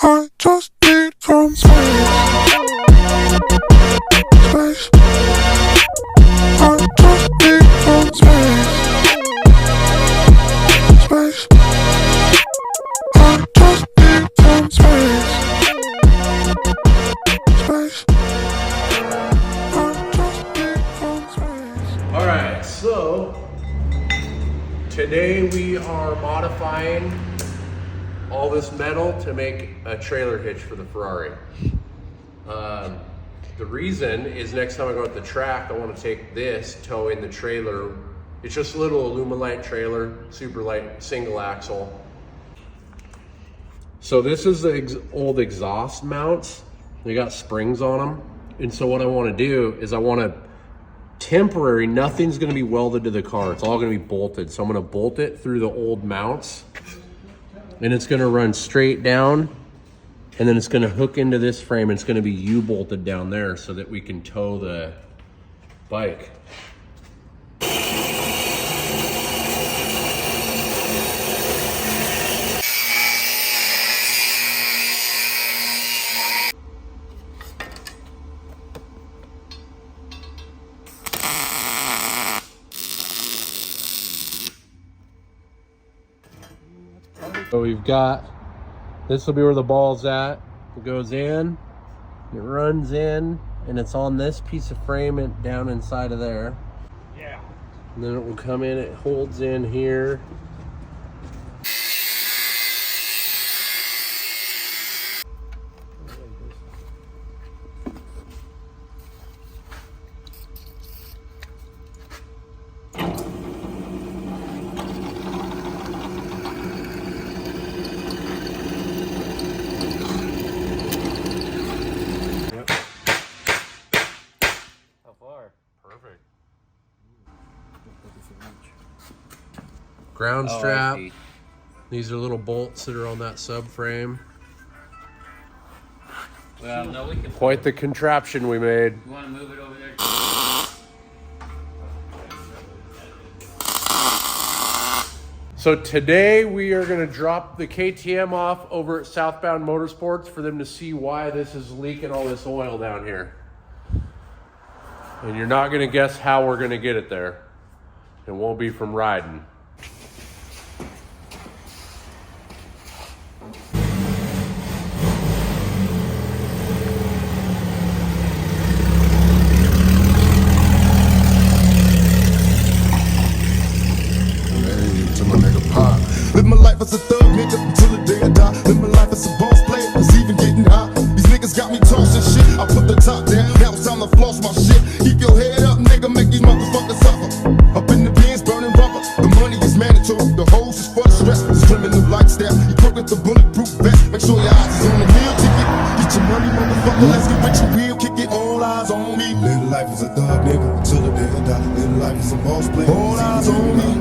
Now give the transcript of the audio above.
I just need some space. Space. I just need some space. Space. I just need some space. Space. I just need some space. Alright, so today we are modifying all this metal to make a trailer hitch for the Ferrari. The reason is next time I go at the track, I want to take this, tow in the trailer. It's just a little Alumilite trailer, super light, single axle. So this is the old exhaust mounts. They got springs on them. And so what I want to do is I want to temporary, nothing's going to be welded to the car. It's all going to be bolted. So I'm going to bolt it through the old mounts. And it's gonna run straight down, and then it's gonna hook into this frame, and it's gonna be U-bolted down there so that we can tow the bike. So we've got, this will be where the ball's at. It goes in, it runs in, and it's on this piece of frame and down inside of there. Yeah. And then it will come in, it holds in here. Ground strap. These are little bolts that are on that subframe. Well, no, we can. Quite the contraption we made. You want to move it over there? So today we are going to drop the KTM off over at Southbound Motorsports for them to see why this is leaking all this oil down here. And you're not going to guess how we're going to get it there. It won't be from riding. Live my life as a thug nigga until the day I die. Live my life as a boss player, it's even getting hot. These niggas got me tossing shit. I put the top down, now it's time to floss my shit. Keep your head up, nigga, make these motherfuckers suffer. Up in the bins, burning rubber. The money is mandatory, the hose is for the stress. It's criminal lifestyle, you crook with the bulletproof vest. Make sure your eyes is on the meal ticket. Get your money, motherfucker, let's get rich and real. Kick it, all eyes on me. Live life as a thug nigga until the day I die. Live life as a boss player, all eyes on me.